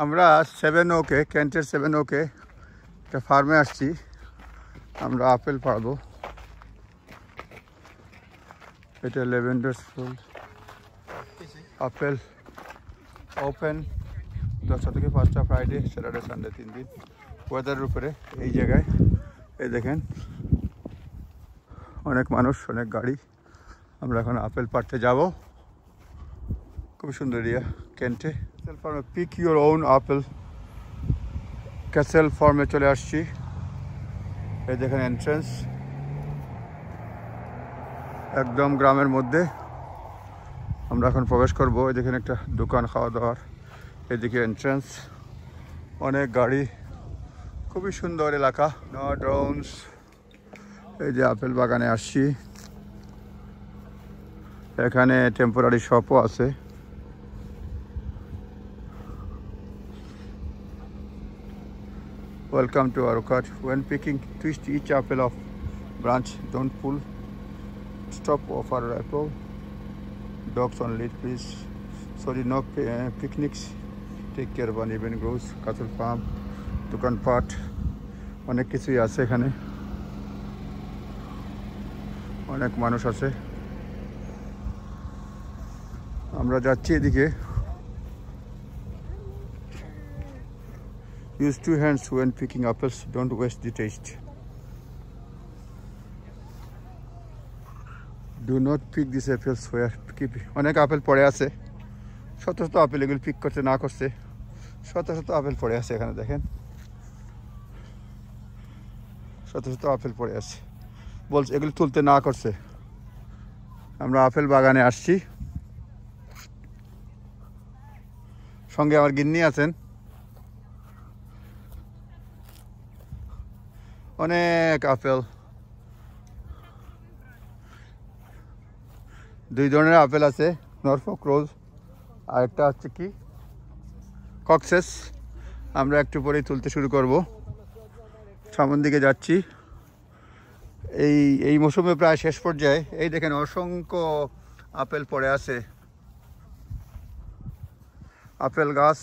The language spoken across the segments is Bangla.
আমরা 7 ওকে কেন্টের 7 ওকে একটা ফার্মে আসছি। আমরা আপেল পারবো। এটা ল্যাভেন্ডার ফুল। আপেল ওপেন 10টা থেকে 5টা, ফ্রাইডে স্যাটারডে সানডে 3 দিন। ওয়েদারের উপরে এই জায়গায় এই দেখেন অনেক মানুষ, অনেক গাড়ি। আমরা এখন আপেল পাড়তে যাব। খুব সুন্দর এরিয়া কেন্টে। ক্যাসেল ফার্মে pick your own apple. Castle ফার্মে চলে আসছি। এই দেখেন এন্ট্রেন্স, একদম গ্রামের মধ্যে আমরা এখন প্রবেশ করব। এই দেখেন একটা দোকান খাওয়া দাওয়ার, এদিকে এন্ট্রেন্স, অনেক গাড়ি, খুবই সুন্দর এলাকা। No drones. এই যে আপেল বাগানে আসছি, এখানে টেম্পোরারি শপও আছে। Welcome to our cart. When picking, twist each apple off branch. Don't pull. Stop offer apple. Dogs on lead, please. Sorry, no picnics. Take care of uneven growth. Cattle farm, দোকান পাট, অনেক কিছুই আছে এখানে। অনেক মানুষ আছে। আমরা যাচ্ছি এদিকে। Use 2 hands when picking apples. Don't waste the taste. Do not pick these apples where keep. অনেক আপেল পড়ে আছে, শত শত আপেল, এগুলো পিক করতে না করছে শত শত আপেল পড়ে আছে। এখানে দেখেন শত শত আপেল পড়ে আছে, বলছে এগুলো তুলতে না করছে। আমরা আপেল বাগানে আসছি, সঙ্গে আমার গিন্নি আছেন। অনেক আপেল, 2 ধরনের আপেল আছে, নরফক রোজ আর একটা হচ্ছে কি কক্সেস। আমরা একটু পরেই তুলতে শুরু করব। সামনের দিকে যাচ্ছি। এই মৌসুমে প্রায় শেষ পর্যায়ে। এই দেখেন অসংখ্য আপেল পড়ে আছে, আপেল গাছ।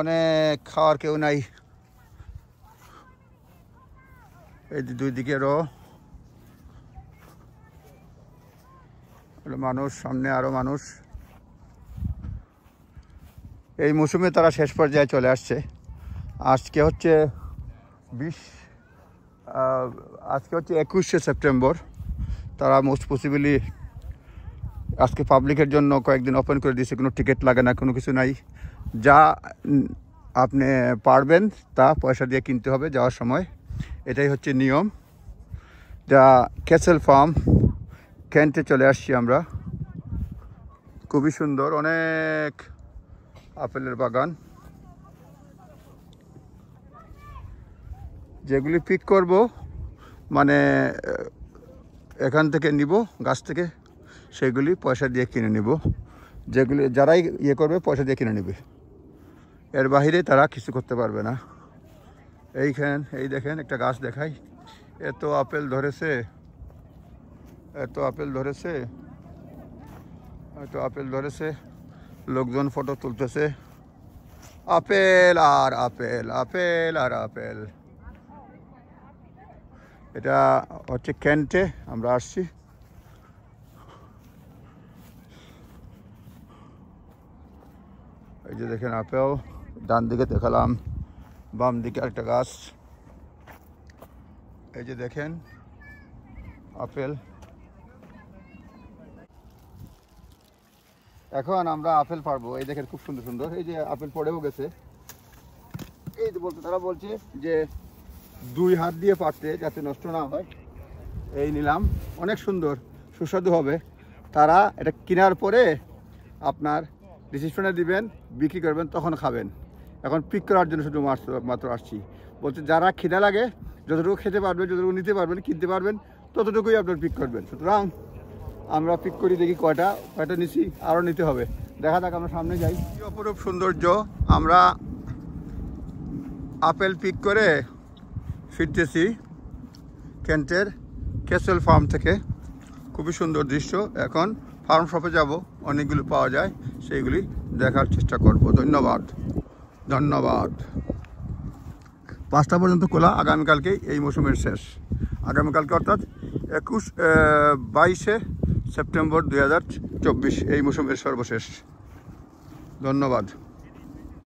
অনেক খাওয়ার কেউ নাই। এই 2 দিকেরও মানুষ, সামনে আরো মানুষ। এই মৌসুমে তারা শেষ পর্যায়ে চলে আসছে। আজকে হচ্ছে 21শে সেপ্টেম্বর। তারা মোস্ট পসিবলি আজকে পাবলিকের জন্য কয়েকদিন ওপেন করে দিয়েছে। কোনো টিকিট লাগে না, কোনো কিছু নাই। যা আপনি পারবেন তা পয়সা দিয়ে কিনতে হবে যাওয়ার সময়। এটাই হচ্ছে নিয়ম। যা ক্যাসেল ফার্ম কেন্টে চলে আসছি আমরা। খুবই সুন্দর, অনেক আপেলের বাগান। যেগুলি পিক করব মানে এখান থেকে নিব, গাছ থেকে, সেগুলি পয়সা দিয়ে কিনে নিব। যেগুলি যারাই ইয়ে করবে পয়সা দিয়ে কিনে নেবে, এর বাহিরে তারা কিছু করতে পারবে না। এই দেখেন একটা গাছ দেখাই, এত আপেল ধরেছে, এত আপেল ধরেছে, এত আপেল ধরেছে। লোকজন ফটো তুলতেছে। আপেল আর আপেল, আপেল আর আপেল। এটা হচ্ছে কেন্টে আমরা আসছি। এই যে দেখেন আপেল, ডান দিকে দেখালাম, বাম দিকে একটা গাছ। এই যে দেখেন আপেল। এখন আমরা আপেল পারবো। এই দেখেন খুব সুন্দর সুন্দর, এই যে আপেল পড়েও গেছে। এই তো বলতে তারা বলছে যে 2 হাত দিয়ে পারতে যাতে নষ্ট না হয়। এই নিলাম, অনেক সুন্দর, সুস্বাদু হবে। তারা এটা কেনার পরে আপনার রিসিপশনে দিবেন, বিক্রি করবেন, তখন খাবেন। এখন পিক করার জন্য শুধু মাত্র আসছি। বলছে যারা খিদা লাগে যতটুকু খেতে পারবেন, যতটুকু নিতে পারবেন, কিনতে পারবেন, ততটুকুই আপনার পিক করবেন। সুতরাং আমরা পিক করি, দেখি কয়টা নিছি, আরও নিতে হবে। দেখা যাক, আমরা সামনে যাই। কি অপরূপ সৌন্দর্য। আমরা আপেল পিক করে ফিরতেছি কেন্টের ক্যাসেল ফার্ম থেকে। খুবই সুন্দর দৃশ্য। এখন ফার্ম শপে যাব, অনেকগুলো পাওয়া যায়, সেইগুলি দেখার চেষ্টা করব। ধন্যবাদ। 5টা পর্যন্ত খোলা। আগামীকালকেই এই মৌসুমের শেষ। আগামীকালকে অর্থাৎ 22শে সেপ্টেম্বর 2024 এই মৌসুমের সর্বশেষ। ধন্যবাদ।